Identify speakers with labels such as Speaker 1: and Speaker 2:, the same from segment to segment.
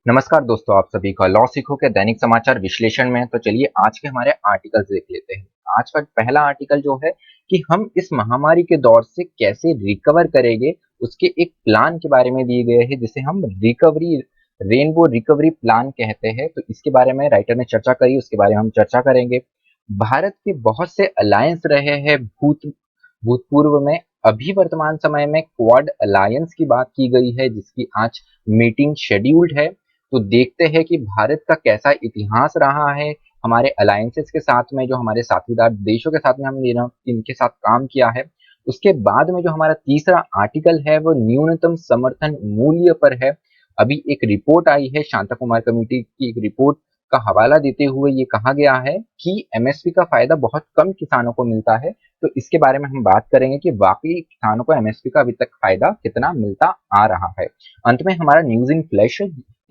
Speaker 1: नमस्कार दोस्तों, आप सभी का लॉ सीखो के दैनिक समाचार विश्लेषण में। तो चलिए आज के हमारे आर्टिकल्स देख लेते हैं। आज का पहला आर्टिकल जो है कि हम इस महामारी के दौर से कैसे रिकवर करेंगे, उसके एक प्लान के बारे में दिए गए हैं, जिसे हम रिकवरी रेनबो रिकवरी प्लान कहते हैं। तो इसके बारे में राइटर ने चर्चा करी, उसके बारे में हम चर्चा करेंगे। भारत के बहुत से अलायंस रहे हैं भूतपूर्व में। अभी वर्तमान समय में क्वाड अलायंस की बात की गई है, जिसकी आज मीटिंग शेड्यूल्ड है। तो देखते हैं कि भारत का कैसा इतिहास रहा है हमारे अलायंसेस के साथ में, जो हमारे साथीदार देशों के साथ में हमने इनके साथ काम किया है। उसके बाद में जो हमारा तीसरा आर्टिकल है वो न्यूनतम समर्थन मूल्य पर है। अभी एक रिपोर्ट आई है, शांता कुमार कमेटी की एक रिपोर्ट का हवाला देते हुए ये कहा गया है कि एमएसपी का फायदा बहुत कम किसानों को मिलता है। तो इसके बारे में हम बात करेंगे कि वाकई किसानों को एमएसपी का अभी तक फायदा कितना मिलता आ रहा है। अंत में हमारा न्यूज इन फ्लैश,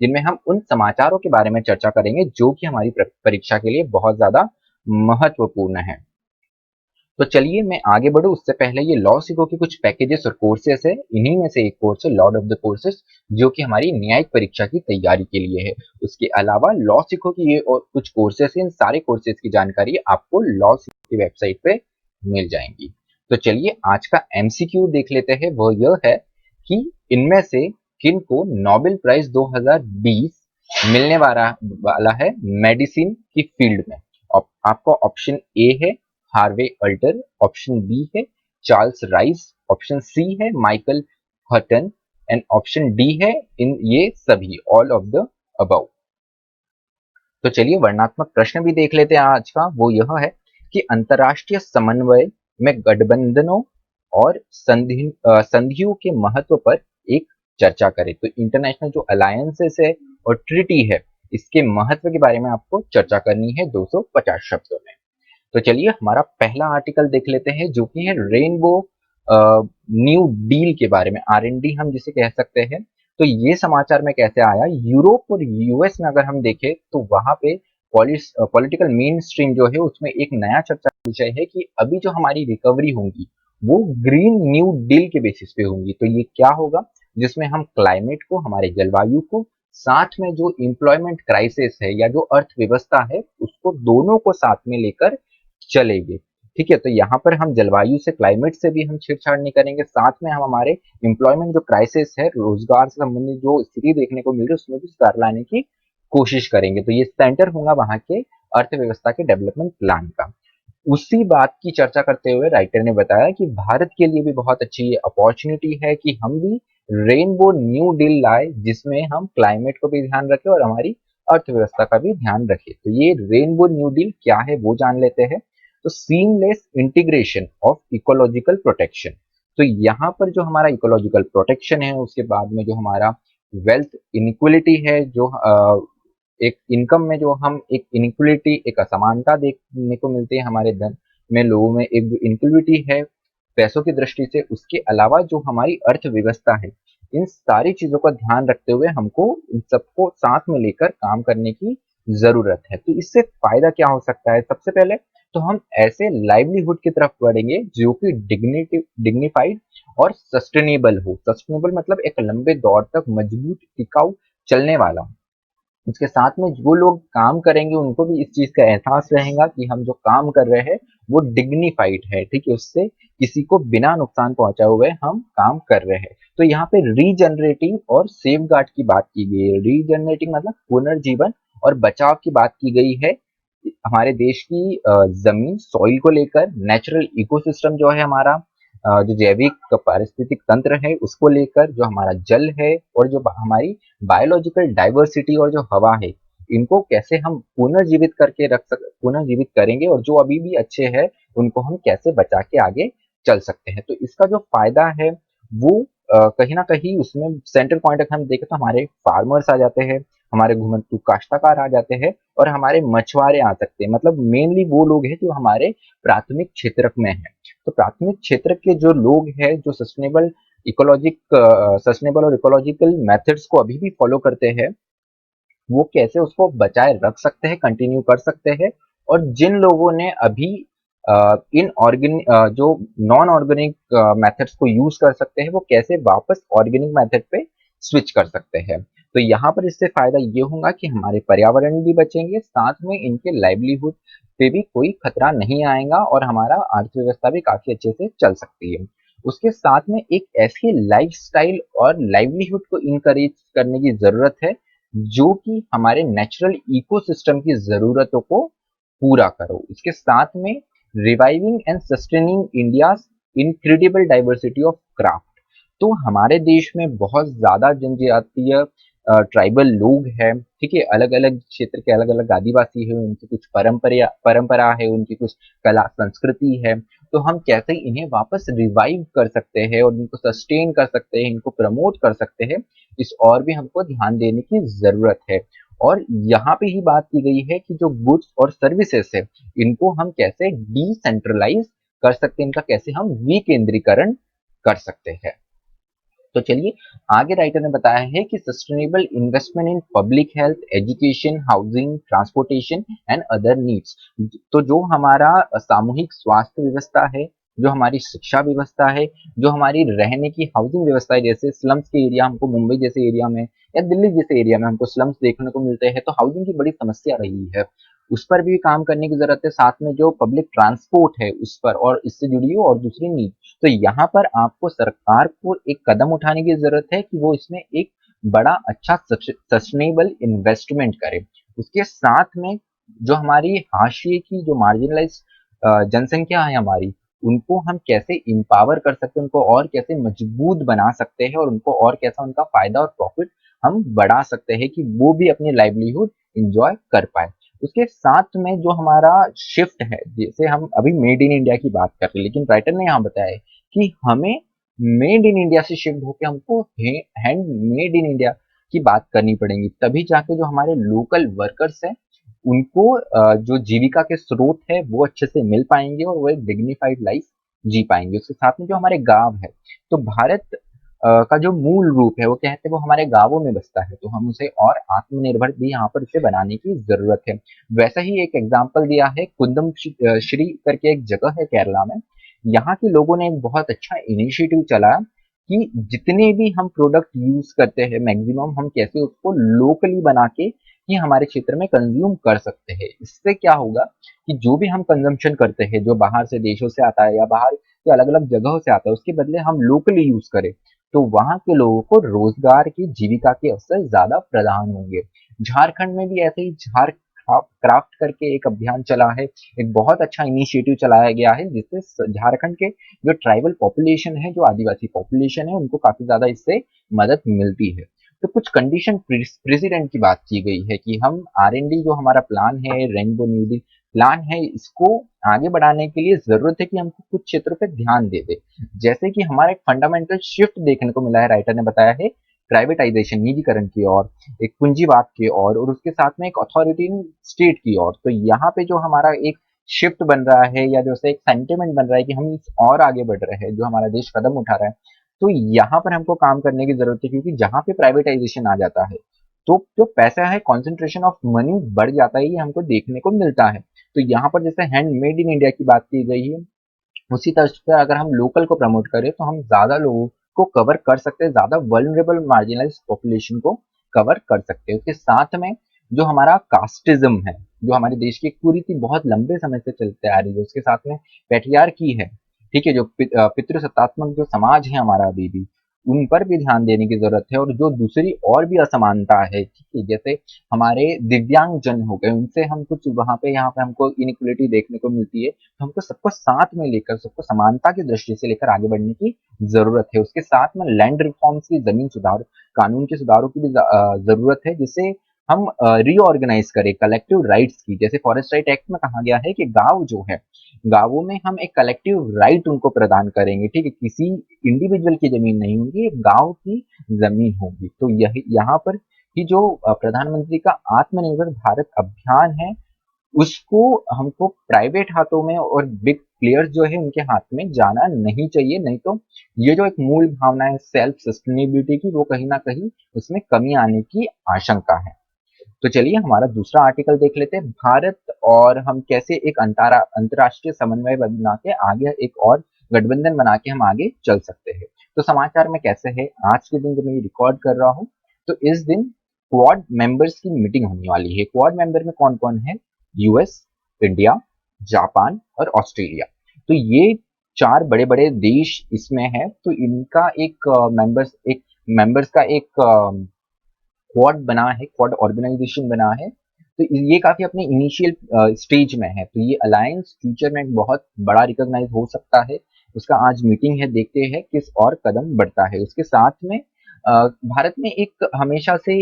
Speaker 1: जिनमें हम उन समाचारों के बारे में चर्चा करेंगे जो कि हमारी परीक्षा के लिए बहुत ज्यादा महत्वपूर्ण है। तो चलिए मैं आगे बढ़ूं उससे पहले ये लॉ सीखो के कुछ पैकेजेस और कोर्सेस है। इन्हीं में से एक कोर्स है लॉर्ड ऑफ द कोर्सेस, जो कि हमारी न्यायिक परीक्षा की तैयारी के लिए है। उसके अलावा लॉ सीखो की ये और कुछ कोर्सेस हैं, इन सारे कोर्सेस की जानकारी आपको लॉ सीखो की वेबसाइट पे मिल जाएंगी। तो चलिए आज का एमसीक्यू देख लेते हैं। वह यह है कि इनमें से किन को नोबेल प्राइज 2020 मिलने वाला है मेडिसिन की फील्ड में। आपको ऑप्शन ए है हार्वे अल्टर, ऑप्शन बी है चार्ल्स राइस, ऑप्शन सी है Michael Houghton and option D है इन ये सभी, ऑल ऑफ द अबव। तो चलिए वर्णात्मक प्रश्न भी देख लेते हैं आज का। वो यह है कि अंतरराष्ट्रीय समन्वय में गठबंधनों और संधियों के महत्व पर एक चर्चा करें। तो इंटरनेशनल जो अलायंसेस है और ट्रिटी है, इसके महत्व के बारे में आपको चर्चा करनी है 250 शब्दों में। तो चलिए हमारा पहला आर्टिकल देख लेते हैं, जो कि है रेनबो न्यू डील के बारे में, आरएनडी हम जिसे कह सकते हैं। तो ये समाचार में कैसे आया, यूरोप और यूएस में अगर हम देखें तो वहां पे पॉलिटिकल मेन स्ट्रीम जो है उसमें एक नया चर्चा विषय है कि अभी जो हमारी रिकवरी होंगी वो ग्रीन न्यू डील के बेसिस पे होंगी। तो ये क्या होगा, जिसमें हम क्लाइमेट को, हमारे जलवायु को, साथ में जो एम्प्लॉयमेंट क्राइसिस है या जो अर्थव्यवस्था है, उसको दोनों को साथ में लेकर चलेंगे। ठीक है, तो यहाँ पर हम जलवायु से, क्लाइमेट से भी हम छेड़छाड़ नहीं करेंगे, साथ में हम हमारे एम्प्लॉयमेंट जो क्राइसिस है, रोजगार से संबंधित जो स्थिति देखने को मिल रही है उसमें भी सुधार लाने की कोशिश करेंगे। तो ये सेंटर होगा वहां के अर्थव्यवस्था के डेवलपमेंट प्लान का। उसी बात की चर्चा करते हुए राइटर ने बताया कि भारत के लिए भी बहुत अच्छी अपॉर्चुनिटी है कि हम भी रेनबो न्यू डील लाए, जिसमें हम क्लाइमेट को भी ध्यान रखें और हमारी अर्थव्यवस्था का भी ध्यान रखें। तो ये रेनबो न्यू डील क्या है वो जान लेते हैं। तो seamless integration of ecological protection. तो यहाँ पर जो हमारा इकोलॉजिकल प्रोटेक्शन है, उसके बाद में जो हमारा वेल्थ इनइक्वलिटी है, जो एक इनकम में जो हम एक इनइक्वलिटी, एक असमानता देखने को मिलती है हमारे धन में, लोगों में एक जो इनइक्वलिटी है पैसों की दृष्टि से, उसके अलावा जो हमारी अर्थव्यवस्था है, इन सारी चीजों का ध्यान रखते हुए हमको इन सबको साथ में लेकर काम करने की जरूरत है। तो इससे फायदा क्या हो सकता है, सबसे पहले तो हम ऐसे लाइवलीहुड की तरफ बढ़ेंगे जो कि डिग्निफाइड और सस्टेनेबल हो। सस्टेनेबल मतलब एक लंबे दौर तक मजबूत, टिकाऊ, चलने वाला। उसके साथ में जो लोग काम करेंगे उनको भी इस चीज का एहसास रहेगा कि हम जो काम कर रहे हैं वो डिग्निफाइड है। ठीक है, उससे किसी को बिना नुकसान पहुंचाए हुए हम काम कर रहे हैं। तो यहाँ पे रीजनरेटिंग और सेफ गार्ड की बात की गई है। रीजनरेटिंग मतलब पुनर्जीवन और बचाव की बात की गई है हमारे देश की जमीन, सॉइल को लेकर, नेचुरल इकोसिस्टम जो है हमारा, जो जैविक पारिस्थितिक तंत्र है उसको लेकर, जो हमारा जल है और जो हमारी बायोलॉजिकल डाइवर्सिटी और जो हवा है, इनको कैसे हम पुनर्जीवित करेंगे और जो अभी भी अच्छे हैं उनको हम कैसे बचा के आगे चल सकते हैं। तो इसका जो फायदा है वो कहीं ना कहीं उसमें सेंटर पॉइंट अगर हम देखें तो हमारे फार्मर्स आ जाते हैं, हमारे घुमंतू काश्तकार आ जाते हैं और हमारे मछुआरे आ सकते हैं। मतलब मेनली वो लोग हैं जो हमारे प्राथमिक क्षेत्र में है। तो प्राथमिक क्षेत्र के जो लोग हैं जो सस्टेनेबल और इकोलॉजिकल मेथड्स को अभी भी फॉलो करते हैं, वो कैसे उसको बचाए रख सकते हैं, कंटिन्यू कर सकते हैं। और जिन लोगों ने अभी इन ऑर्गेनिक जो नॉन ऑर्गेनिक मेथड्स को यूज कर सकते हैं, वो कैसे वापस ऑर्गेनिक मेथड पे स्विच कर सकते हैं। तो यहाँ पर इससे फायदा ये होगा कि हमारे पर्यावरण भी बचेंगे, साथ में इनके लाइवलीहुड पे भी कोई खतरा नहीं आएगा और हमारा अर्थव्यवस्था भी काफी अच्छे से चल सकती है। उसके साथ में एक ऐसी लाइफस्टाइल और लाइवलीहुड को इनकरेज करने की जरूरत है जो कि हमारे नेचुरल इकोसिस्टम की जरूरतों को पूरा करो। इसके साथ में reviving and sustaining India incredible diversity of craft. तो हमारे देश में बहुत ज्यादा जनजातीय ट्राइबल लोग हैं, ठीक है, अलग अलग क्षेत्र के अलग अलग आदिवासी है, उनकी कुछ परंपरा है, उनकी कुछ कला संस्कृति है। तो हम कैसे इन्हें वापस रिवाइव कर सकते हैं और इनको सस्टेन कर सकते हैं, इनको प्रमोट कर सकते हैं, इस और भी हमको ध्यान देने की जरूरत है। और यहाँ पे ही बात की गई है कि जो गुड्स और सर्विसेज है इनको हम कैसे डिसेंट्रलाइज कर सकते हैं, इनका कैसे हम विकेंद्रीकरण कर सकते हैं। तो चलिए, आगे राइटर ने बताया है कि sustainable investment in public health, education, housing, transportation and other needs. तो जो हमारा सामूहिक स्वास्थ्य व्यवस्था है, जो हमारी शिक्षा व्यवस्था है, जो हमारी रहने की हाउसिंग व्यवस्था है, जैसे स्लम्स के एरिया हमको मुंबई जैसे एरिया में या दिल्ली जैसे एरिया में हमको स्लम्स देखने को मिलते हैं, तो हाउसिंग की बड़ी समस्या रही है, उस पर भी काम करने की जरूरत है। साथ में जो पब्लिक ट्रांसपोर्ट है उस पर और इससे जुड़ी हो और दूसरी नीड। तो यहाँ पर आपको सरकार को एक कदम उठाने की जरूरत है कि वो इसमें एक बड़ा अच्छा सस्टेनेबल इन्वेस्टमेंट करे। उसके साथ में जो हमारी हाशिए की जो मार्जिनलाइज जनसंख्या है हमारी, उनको हम कैसे इम्पावर कर सकते हैं, उनको और कैसे मजबूत बना सकते हैं और उनको और कैसा उनका फायदा और प्रॉफिट हम बढ़ा सकते हैं कि वो भी अपनी लाइवलीहुड इंजॉय कर पाए। उसके साथ में जो हमारा शिफ्ट है, जैसे हम अभी मेड इन इंडिया की बात कर रहे हैं, लेकिन राइटर ने यहाँ बताया है कि हमें मेड इन इंडिया से शिफ्ट होकर हमको हैंड मेड इन इंडिया की बात करनी पड़ेगी, तभी जाके जो हमारे लोकल वर्कर्स हैं उनको जो जीविका के स्रोत है वो अच्छे से मिल पाएंगे और वो एक डिग्निफाइड लाइफ जी पाएंगे। उसके साथ में जो हमारे गांव है, तो भारत का जो मूल रूप है वो कहते हैं वो हमारे गांवों में बसता है, तो हम उसे और आत्मनिर्भर भी यहाँ पर उसे बनाने की जरूरत है। वैसा ही एक एग्जाम्पल दिया है कुंदम श्री करके एक जगह है केरला में। यहाँ के लोगों ने एक बहुत अच्छा इनिशिएटिव चलाया कि जितने भी हम प्रोडक्ट यूज करते हैं मैक्सिमम हम कैसे उसको लोकली बना के ही हमारे क्षेत्र में कंज्यूम कर सकते हैं। इससे क्या होगा कि जो भी हम कंजम्पशन करते हैं जो बाहर से देशों से आता है या बाहर के अलग अलग जगहों से आता है, उसके बदले हम लोकली यूज करें, तो वहां के लोगों को रोजगार की जीविका के अवसर ज्यादा प्रदान होंगे। झारखंड में भी ऐसे ही क्राफ्ट करके एक अभियान चला है, एक बहुत अच्छा इनिशिएटिव चलाया गया है जिससे झारखंड के जो ट्राइबल पॉपुलेशन है, जो आदिवासी पॉपुलेशन है, उनको काफी ज्यादा इससे मदद मिलती है। तो कुछ कंडीशन प्रेसिडेंट की बात की गई है कि हम R&D जो हमारा प्लान है, रेनबो न्यू डील प्लान है, इसको आगे बढ़ाने के लिए जरूरत है कि हमको कुछ क्षेत्रों पे ध्यान दे दे। जैसे कि हमारा एक फंडामेंटल शिफ्ट देखने को मिला है, राइटर ने बताया है, प्राइवेटाइजेशन निजीकरण की ओर, एक पूंजीवाद की ओर और उसके साथ में एक अथॉरिटेरियन स्टेट की ओर। तो यहाँ पे जो हमारा एक शिफ्ट बन रहा है या जैसे एक सेंटिमेंट बन रहा है कि हम इस और आगे बढ़ रहे हैं, जो हमारा देश कदम उठा रहा है, तो यहाँ पर हमको काम करने की जरूरत है, क्योंकि जहाँ पे प्राइवेटाइजेशन आ जाता है तो जो पैसा है, कॉन्सेंट्रेशन ऑफ मनी बढ़ जाता है, ये हमको देखने को मिलता है। तो यहाँ पर जैसे हैंडमेड इन इंडिया की बात की गई है, उसी तर्ज पे अगर हम लोकल को प्रमोट करें तो हम ज्यादा लोगों को कवर कर सकते हैं, ज्यादा वल्नरेबल मार्जिनलाइज पॉपुलेशन को कवर कर सकते हैं। उसके साथ में जो हमारा कास्टिज्म है, जो हमारे देश की एक कुरीति बहुत लंबे समय से चलते आ रही है, उसके साथ में पैट्रियार्की है, ठीक है, जो पितृसत्तात्मक जो समाज है हमारा अभी भी, उन पर भी ध्यान देने की जरूरत है। और जो दूसरी और भी असमानता है, ठीक है, जैसे हमारे दिव्यांग जन हो गए, उनसे हम कुछ वहां पे यहाँ पे हमको इनइक्वलिटी देखने को मिलती है, तो हमको सबको साथ में लेकर, सबको समानता की दृष्टि से लेकर आगे बढ़ने की जरूरत है। उसके साथ में लैंड रिफॉर्म्स की, जमीन सुधार कानून के सुधारों की भी जरूरत है, जिससे हम रीऑर्गेनाइज करें कलेक्टिव राइट्स की। जैसे फॉरेस्ट राइट एक्ट में कहा गया है कि गांव जो है, गांवों में हम एक कलेक्टिव राइट उनको प्रदान करेंगे, ठीक है, किसी इंडिविजुअल की जमीन नहीं होगी, एक गांव की जमीन होगी। तो यही यहाँ पर कि जो प्रधानमंत्री का आत्मनिर्भर भारत अभियान है, उसको हमको प्राइवेट हाथों में और बिग प्लेयर्स जो है उनके हाथ में जाना नहीं चाहिए, नहीं तो ये जो एक मूल भावना है सेल्फ सस्टेनेबिलिटी की, वो कहीं ना कहीं उसमें कमी आने की आशंका है। तो चलिए हमारा दूसरा आर्टिकल देख लेते हैं, भारत और हम कैसे एक अंतरराष्ट्रीय समन्वय बना के आगे एक और गठबंधन बना के हम आगे चल सकते हैं। तो समाचार में कैसे है, आज के दिन जब मैं ये रिकॉर्ड कर रहा हूँ, तो इस दिन क्वाड मेंबर्स की मीटिंग होने वाली है। क्वाड मेंबर में कौन कौन है? यूएस, इंडिया, जापान और ऑस्ट्रेलिया। तो ये चार बड़े बड़े देश इसमें है। तो इनका एक मेंबर्स का एक क्वाड बना है, क्वाड ऑर्गेनाइजेशन बना है। तो ये काफी अपने इनिशियल स्टेज में है। तो ये अलायंस फ्यूचर में एक बहुत बड़ा रिकॉग्नाइज हो सकता है। उसका आज मीटिंग है, देखते हैं किस और कदम बढ़ता है। उसके साथ में भारत में एक हमेशा से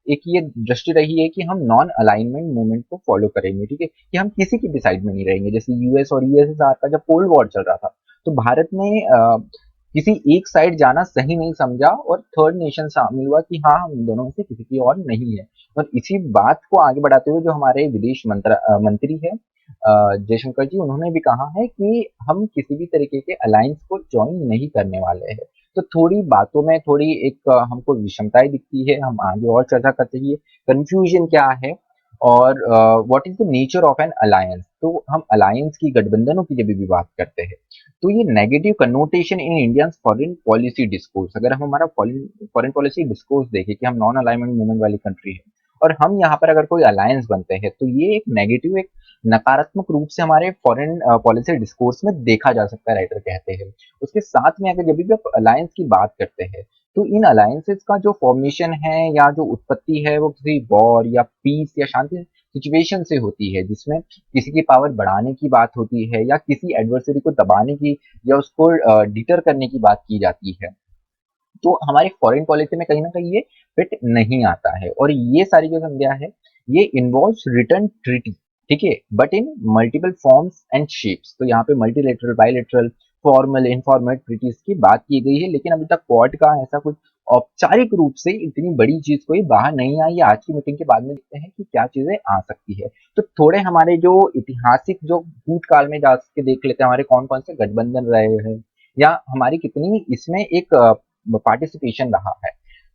Speaker 1: एक ये दृष्टि रही है कि हम नॉन अलाइनमेंट मूवमेंट को फॉलो करेंगे, ठीक है, कि हम किसी की भी साइड में नहीं रहेंगे। जैसे यूएस और यूएसएसआर का जब कोल्ड वॉर चल रहा था, तो भारत ने किसी एक साइड जाना सही नहीं समझा और थर्ड नेशन शामिल हुआ कि हाँ, हम दोनों में से किसी की और नहीं है। और इसी बात को आगे बढ़ाते हुए जो हमारे विदेश मंत्री है जयशंकर जी, उन्होंने भी कहा है कि हम किसी भी तरीके के अलायंस को ज्वाइन नहीं करने वाले हैं। तो थोड़ी बातों में थोड़ी एक हमको विषमताएं दिखती है। हम आगे और चर्चा करते हैं कंफ्यूजन क्या है और what is the nature of N alliance. तो हम अलायंस की, गठबंधनों की जब भी बात करते हैं, तो ये negative connotation in Indian foreign policy discourse, अगर हम हमारा फॉरेन पॉलिसी डिस्कोर्स देखें कि हम नॉन अलाइनमेंट मूवमेंट वाली कंट्री है और हम यहाँ पर अगर कोई अलायंस बनते हैं, तो ये एक नेगेटिव, एक नकारात्मक रूप से हमारे फॉरेन पॉलिसी डिस्कोर्स में देखा जा सकता है, राइटर कहते हैं। उसके साथ में अगर जब भी आप अलायंस की बात करते हैं, तो इन अलायंसेस का जो फॉर्मेशन है या जो उत्पत्ति है, वो किसी वॉर या पीस या शांति सिचुएशन से होती है, जिसमें किसी की पावर बढ़ाने की बात होती है या किसी एडवर्सरी को दबाने की या उसको डिटर करने की बात की जाती है। तो हमारी फॉरेन पॉलिसी में कहीं ना कहीं ये फिट नहीं आता है। और ये सारी जो संज्ञा है, ये इन्वॉल्व्स रिटर्न ट्रीटी, ठीक है, but in multiple forms and shapes. तो यहाँ पे multilateral, bilateral, formal, informal treaties की बात की गई है, लेकिन अभी तक क्वाड का ऐसा कुछ औपचारिक रूप से इतनी बड़ी चीज कोई बाहर नहीं आई है। आज की मीटिंग के बाद में देखते हैं कि क्या चीजें आ सकती है। तो थोड़े हमारे जो ऐतिहासिक जो भूतकाल में जा के देख लेते हैं, हमारे कौन कौन से गठबंधन रहे हैं या हमारी कितनी इसमें एक पार्टिसिपेशन रहा है।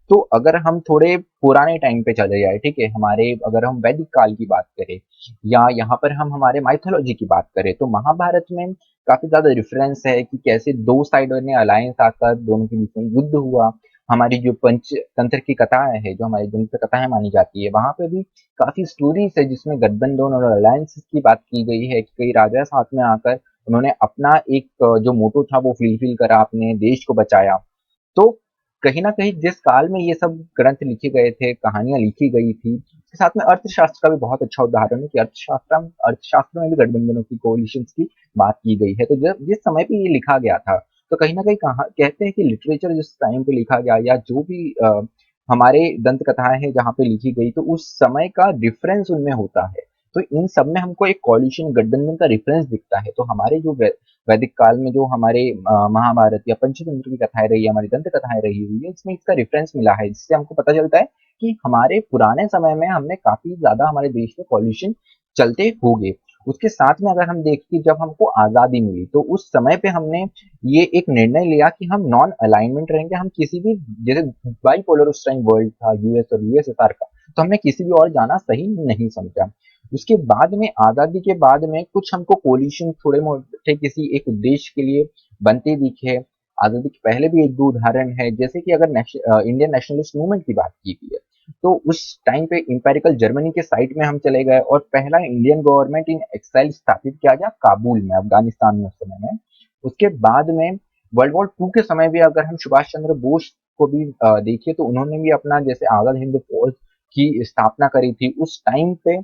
Speaker 1: तो अगर हम थोड़े पुराने टाइम पे चले जाए, ठीक है, हमारे अगर हम वैदिक काल की बात करें या यहाँ पर हम हमारे माइथोलॉजी की बात करें, तो महाभारत में काफी ज्यादा रेफरेंस है कि कैसे दो साइडों ने अलायंस आकर दोनों के बीच में युद्ध हुआ। हमारी जो पंचतंत्र की कथाएं है, जो हमारी जो कथाएं मानी जाती है, वहां पे भी काफी स्टोरीज है जिसमें गठबंधन और अलायंस की बात की गई है कि कई राजा साथ में आकर उन्होंने अपना एक जो मोटो था वो फुलफिल करा, अपने देश को बचाया। तो कहीं न कहीं जिस काल में ये सब ग्रंथ लिखे गए थे, कहानियाँ लिखी गई थी, उसके साथ में अर्थशास्त्र का भी बहुत अच्छा उदाहरण है कि अर्थशास्त्र में भी गठबंधनों की, कोalitions की बात की गई है। तो जब जिस समय पे ये लिखा गया था, तो कहीं न कहीं कहा कहते हैं कि लिटरेचर जिस टाइम पे लिखा गया या जो भी हमारे दंत कथाएँ हैं जहाँ पे लिखी गई, तो उस समय का डिफरेंस उनमें होता है। तो इन सब में हमको एक कोalition, गठबंधन का रेफरेंस दिखता है। तो हमारे जो वैदिक काल में जो हमारे महाभारत या पंचतंत्र की कथाएं रही है, हमारी दंत कथाएं रही हुई है, इसमें इसका रेफरेंस मिला है, जिससे हमको पता चलता है कि हमारे पुराने समय में हमने काफी ज्यादा हमारे देश में पॉल्यूशन चलते हो गए। उसके साथ में अगर हम देखें कि जब हमको आजादी मिली, तो उस समय पे हमने ये एक निर्णय लिया कि हम नॉन अलाइनमेंट रहेंगे। हम किसी भी, जैसे बाइपोलर उस टाइम वर्ल्ड था, यूएस और यूएसएसआर का, तो हमने किसी भी और जाना सही नहीं समझा। उसके बाद में, आजादी के बाद में, कुछ हमको कोलिशन थोड़े मोटे किसी एक उद्देश्य के लिए बनते दिखे। आजादी के पहले भी एक दो उदाहरण है, जैसे कि अगर इंडियन नेशनलिस्ट मूवमेंट की बात की गई है, तो उस टाइम पे इंपेरिकल जर्मनी के साइड में हम चले गए और पहला इंडियन गवर्नमेंट इन एक्साइल स्थापित किया गया काबुल में, अफगानिस्तान में उस समय में। उसके बाद में वर्ल्ड वॉर टू के समय भी अगर हम सुभाष चंद्र बोस को भी देखिए, तो उन्होंने भी अपना जैसे आजाद हिंद फौज की स्थापना करी थी। उस टाइम पे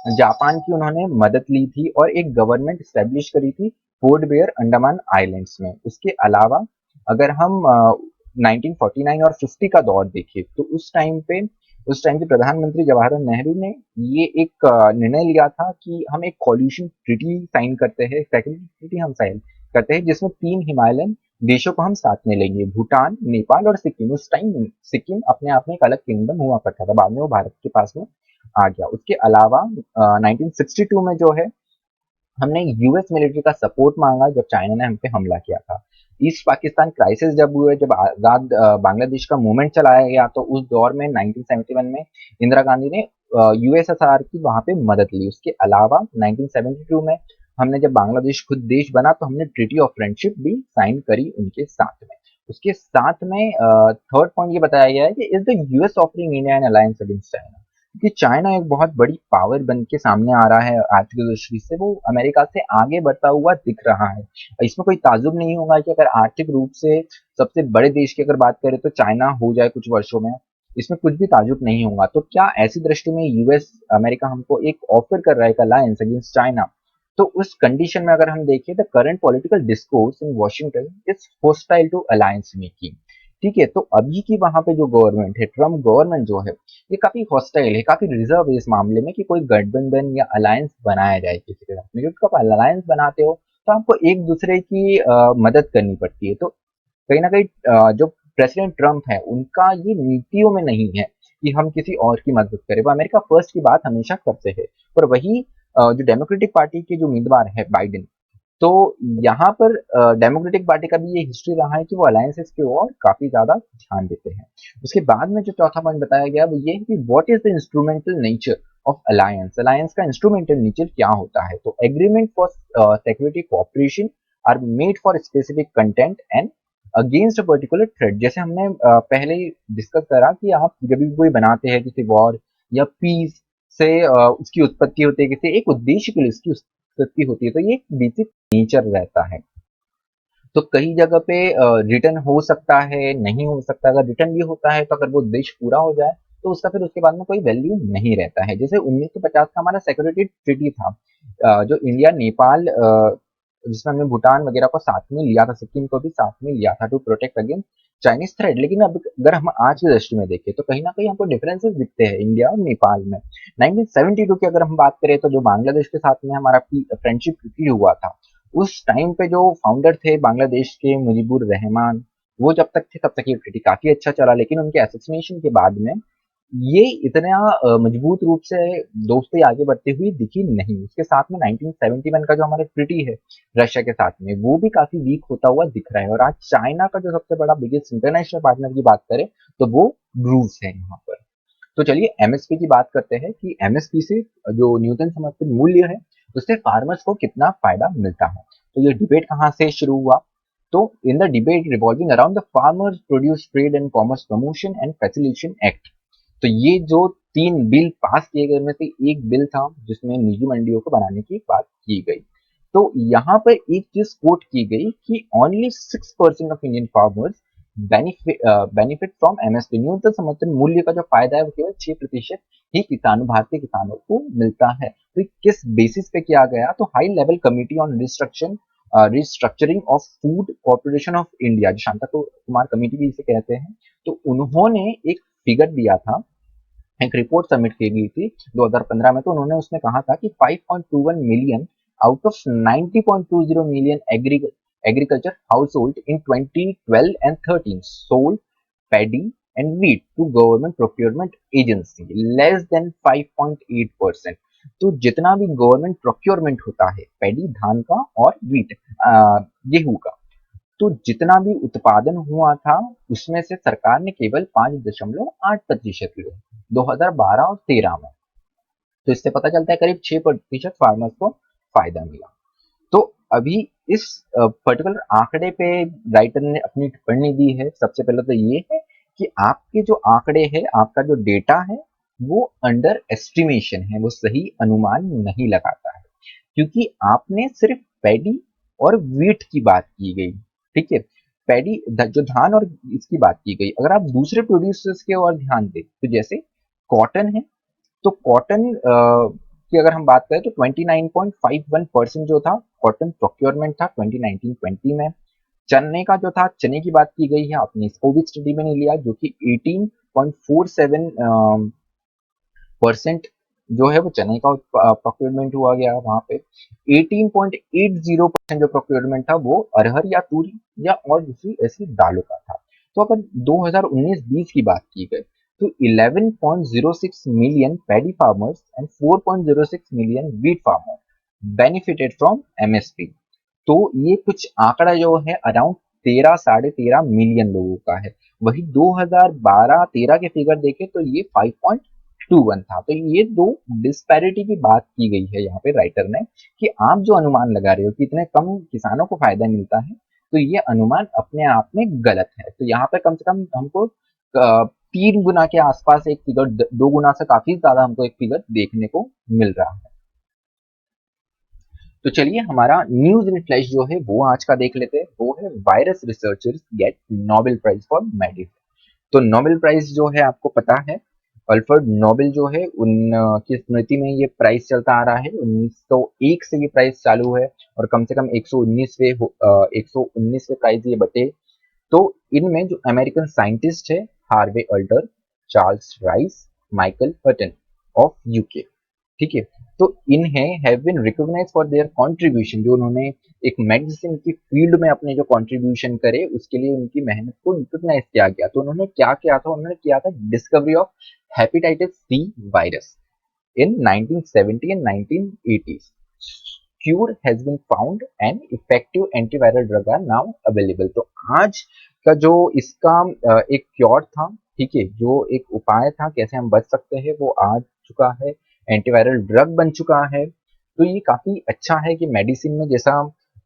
Speaker 1: जापान की उन्होंने मदद ली थी और एक गवर्नमेंट स्टैब्लिश करी थी पोर्ट ब्लेयर, अंडमान आइलैंड्स में। उसके अलावा अगर हम 1949 और 50 का दौर देखें, तो उस टाइम के प्रधानमंत्री जवाहरलाल नेहरू ने ये एक निर्णय लिया था कि हम एक कोलिशन ट्रीटी साइन करते हैं, सेक्रेटरी ट्रीटी हम साइन करते हैं, जिसमें 3 हिमालयन देशों को हम साथ में लेंगे, भूटान, नेपाल और सिक्किम। उस टाइम सिक्किम अपने आप में एक अलग किंगडम हुआ करता था, बाद में वो भारत के पास में आ गया। उसके अलावा 1962 में जो है, हमने यूएस मिलिट्री का सपोर्ट मांगा जब चाइना ने हम पे हमला किया था। ईस्ट पाकिस्तान क्राइसिस जब हुए, जब आजाद बांग्लादेश का मूवमेंट चलाया गया, तो उस दौर में 1971 में इंदिरा गांधी ने यूएसएसआर की वहां पे मदद ली। उसके अलावा 1972 में हमने जब बांग्लादेश खुद देश बना, तो हमने ट्रीटी ऑफ फ्रेंडशिप भी साइन करी उनके साथ में। उसके साथ में थर्ड पॉइंट ये बताया गया है कि is the US offering India N alliance against China, क्योंकि चाइना एक बहुत बड़ी पावर बन के सामने आ रहा है आर्थिक दृष्टि से, वो अमेरिका से आगे बढ़ता हुआ दिख रहा है। इसमें कोई ताजुब नहीं होगा कि अगर आर्थिक रूप से सबसे बड़े देश की अगर बात करें तो चाइना हो जाए कुछ वर्षों में, इसमें कुछ भी ताजुब नहीं होगा। तो क्या ऐसी दृष्टि में यूएस अमेरिका हमको एक ऑफर कर रहा है अलायंस अगेंस्ट चाइना, तो उस कंडीशन में अगर हम देखें the current political discourse in Washington is hostile to alliance making. ठीक है, तो अभी की वहां पे जो गवर्नमेंट है, ट्रम्प गवर्नमेंट जो है, ये काफी हॉस्टाइल है, काफी रिजर्व है इस मामले में कि कोई गठबंधन या अलायंस बनाया जाए किसी के साथ में, क्योंकि आप अलायंस बनाते हो तो आपको एक दूसरे की मदद करनी पड़ती है। तो कहीं ना कहीं जो प्रेसिडेंट ट्रम्प है उनका ये नीतियों में नहीं है कि हम किसी और की मदद करें, वो अमेरिका फर्स्ट की बात हमेशा करते हैं। पर वही जो डेमोक्रेटिक पार्टी के जो उम्मीदवार है बाइडेन, तो यहाँ पर डेमोक्रेटिक पार्टी का भी ये हिस्ट्री रहा है कि वो अलायंसेस की ओर काफी ज्यादा ध्यान देते हैं। उसके बाद में जो चौथा पॉइंट बताया गया वो ये है कि what is the instrumental nature of alliance, alliance का इंस्ट्रूमेंटल नेचर क्या होता है। तो agreement for security cooperation are made for specific content and against a particular threat. जैसे हमने पहले ही डिस्कस करा कि आप जब भी कोई बनाते हैं किसी वॉर या पीस से उसकी उत्पत्ति होती है, किसी एक उद्देश्य के लिए उसकी उत्पत्ति होती है, तो ये एक बेसिक नेचर रहता है। तो कई जगह पे रिटर्न हो सकता है, नहीं हो सकता। अगर रिटर्न भी होता है तो अगर वो उद्देश्य पूरा हो जाए तो उसका फिर उसके बाद में कोई वैल्यू नहीं रहता है। जैसे 1950 का हमारा सिक्योरिटी ट्रीटी था, जो इंडिया नेपाल जिसमें हमने भूटान वगैरह को साथ में लिया था, सिक्किम को भी साथ में लिया था to protect against Chinese threat. लेकिन अब अगर हम आज की दृष्टि में देखें तो कहीं ना कहीं हमको डिफरेंसेस दिखते हैं इंडिया और नेपाल में। 1972 की अगर हम बात करें तो जो बांग्लादेश के साथ में हमारा फ्रेंडशिप ट्रीटी हुआ था, उस टाइम पे जो फाउंडर थे बांग्लादेश के मुजीबुर रहमान, वो जब तक थे तब तक ये ट्रीटी काफी अच्छा चला, लेकिन उनके असोसिनेशन के बाद में ये इतना मजबूत रूप से दोस्ती आगे बढ़ती हुई दिखी नहीं। उसके साथ में 1971 का जो हमारा ट्रीटी है रशिया के साथ में, वो भी काफी वीक होता हुआ दिख रहा है। और आज चाइना का जो सबसे बड़ा बिगेस्ट इंटरनेशनल पार्टनर की बात करें तो वो रूस है यहाँ पर। तो चलिए एमएसपी की बात करते हैं कि एमएसपी से जो न्यूनतम समर्थन मूल्य है उससे फार्मर्स को कितना फायदा मिलता है। तो ये डिबेट कहाँ से शुरू हुआ, तो in the debate revolving around the farmers produce trade and commerce promotion and facilitation act. तो ये जो तीन बिल पास किए गए में से एक बिल था जिसमें निजी मंडियों को बनाने की बात की गई। तो यहाँ पर एक चीज कोट की गई कि only 6% of Indian farmers benefit from MSP. न्यूनतम समर्थन मूल्य का जो फायदा है वो केवल 6% ही किसानों, भारतीय किसानों को मिलता है। तो किस बेसिस पे किया गया, तो high level committee on restructuring of food corporation of India, जो शांता कुमार कमेटी भी इसे कहते हैं, तो उन्होंने एक फिगर दिया था, एक रिपोर्ट सबमिट की गई थी 2015 में। तो उन्होंने उसमें कहा था कि 5.21 million out of 90.20 million agriculture household in 2012 and 13 sold paddy and wheat to government procurement agency less than 5.8%। तो जितना भी गवर्नमेंट प्रोक्योरमेंट होता है पैडी धान का और वीट गेहूं का, तो जितना भी उत्पादन हुआ था उसमें से सरकार ने केवल 5.8% लिया 2012 और 13 में। तो इससे पता चलता है करीब 6% फार्मर्स को फायदा मिला। तो अभी इस पर्टिकुलर आंकड़े पे राइटर ने अपनी टिप्पणी दी है। सबसे पहले तो ये है कि आपके जो आंकड़े है, आपका जो डेटा है वो अंडर एस्टिमेशन है, वो सही अनुमान नहीं लगाता है, क्योंकि आपने सिर्फ पैडी और वीट की बात की गई। ठीक है, पैडी जो धान और इसकी बात की गई। अगर आप दूसरे प्रोड्यूसर्स के और ध्यान दें तो जैसे कॉटन है, तो कॉटन की अगर हम बात करें तो 29.51% जो था कॉटन प्रोक्योरमेंट था 2019-20 में। चने का जो था, चने की बात की गई है, आपने इसको भी स्टडी में नहीं लिया, जो कि 18.47% जो है वो चने का प्रोक्योरमेंट हुआ गया वहां पे। 18.80% जो प्रोक्योरमेंट था वो अरहर या तूरी या और दूसरी ऐसी दालों का था। तो अगर 2019-20 की बात की गई तो 11.06 million paddy farmers and 4.06 million wheat farmer benefited from MSP. तो ये कुछ आंकड़ा जो है अराउंड 13-13.5 मिलियन लोगों का है। वही 2012-13 के फिगर देखे तो ये 5.21 था। तो ये दो डिस्पैरिटी की बात की गई है यहाँ पे राइटर ने, कि आप जो अनुमान लगा रहे हो कि इतने कम किसानों को फायदा मिलता है, तो ये अनुमान अपने आप में गलत है। तो यहाँ पर कम से कम हमको 3 गुना के आसपास एक फिगर, 2 गुना से काफी ज्यादा हमको एक फिगर देखने को मिल रहा है। तो चलिए हमारा न्यूज इन फ्लैश जो है वो आज का देख लेते हैं। वो है virus researchers get Nobel prize for medicine. तो नोबेल प्राइज जो है आपको पता है, अल्फ्रेड नोबेल जो है उनकी स्मृति में ये प्राइज चलता आ रहा है। 1901 से ये प्राइज चालू है और कम से कम 119वें प्राइज ये बटे। तो इनमें जो अमेरिकन साइंटिस्ट है, Harvey Alter, Charles Rice, Michael Houghton of UK, ठीक है, तो इन्हें have been recognised for their contribution, जो उन्होंने एक मेडिसिन की फील्ड में अपने जो कंट्रीब्यूशन करे उसके लिए उनकी मेहनत को रिकॉग्नाइज किया गया। तो उन्होंने क्या किया था, उन्होंने किया था discovery of hepatitis C virus in 1970 and 1980s. Cure has been found and effective antiviral drug are now available. तो आज का जो इसका एक क्योर था, ठीक है, जो एक उपाय था कैसे हम बच सकते हैं वो आ चुका है, एंटीवायरल ड्रग बन चुका है। तो ये काफी अच्छा है कि मेडिसिन में जैसा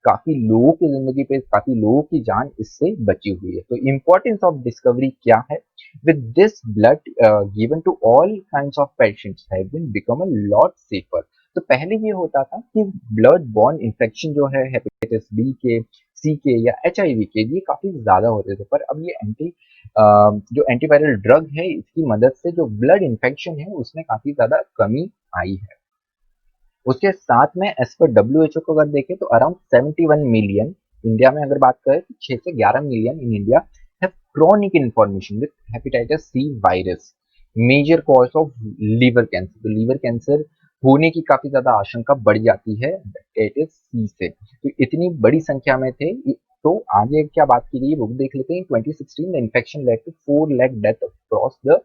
Speaker 1: काफी लोगों की जिंदगी पे, काफी लोगों की जान इससे बची हुई है। तो इम्पोर्टेंस ऑफ डिस्कवरी क्या है? With this, blood given to all kinds of patients have been become a lot safer. तो पहले ये होता था कि ब्लड बॉर्न इन्फेक्शन जो है हेपेटाइटिस बी के, सी के या एचआईवी के, ये काफी ज्यादा होते थे। पर अब ये जो एंटीवायरल ड्रग है इसकी मदद से जो ब्लड इन्फेक्शन है उसमें काफी ज्यादा कमी आई है। उसके साथ में एज पर WHO को अगर देखें तो अराउंड 71 मिलियन, इंडिया में अगर बात करें तो 6 से 11 million in India have chronic information with hepatitis C virus, major cause of liver cancer. तो लीवर कैंसर होने की काफी ज्यादा आशंका बढ़ जाती है हेपेटाइटिस सी से। तो इतनी बड़ी संख्या में थे। तो आगे क्या बात की गई वो देख लेते हैं। 2016 the infection led to 4 lakh death across the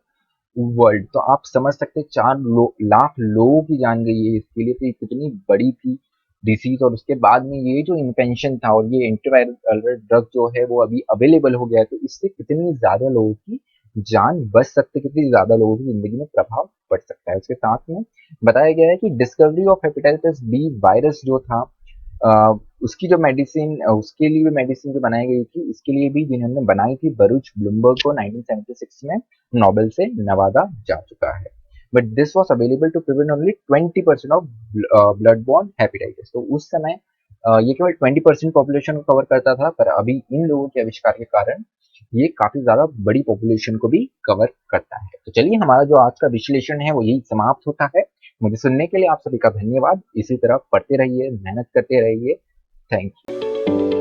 Speaker 1: world. तो आप समझ सकते हैं 4 लाख लोगों की जान गई है इसके लिए। तो ये कितनी बड़ी थी डिसीज। और उसके बाद में ये जो इन्वेंशन था और ये एंटीवायरल ड्रग जो है वो अभी अवेलेबल हो गया है, तो इससे कितनी ज्यादा लोगों की जान बच सकती है, कितनी ज्यादा लोगों की जिंदगी में प्रभाव पड़ सकता है। उसके साथ में बताया गया है कि discovery of hepatitis B virus जो था, उसकी जो मेडिसिन, उसके लिए भी मेडिसिन जो बनाई गई थी, इसके लिए भी जिन्होंने बनाई थी बरूच ब्लूमबर्ग को 1976 में नोबेल से नवाजा जा चुका है। But this was available to prevent only 20% of blood borne hepatitis. तो उस समय ये केवल 20% पॉपुलेशन को कवर करता था, पर अभी इन लोगों के आविष्कार के कारण ये काफी ज्यादा बड़ी पॉपुलेशन को भी कवर करता है। तो चलिए हमारा जो आज का विश्लेषण है वो यही समाप्त होता है। मुझे सुनने के लिए आप सभी का धन्यवाद। इसी तरह पढ़ते रहिए, मेहनत करते रहिए। Thank you.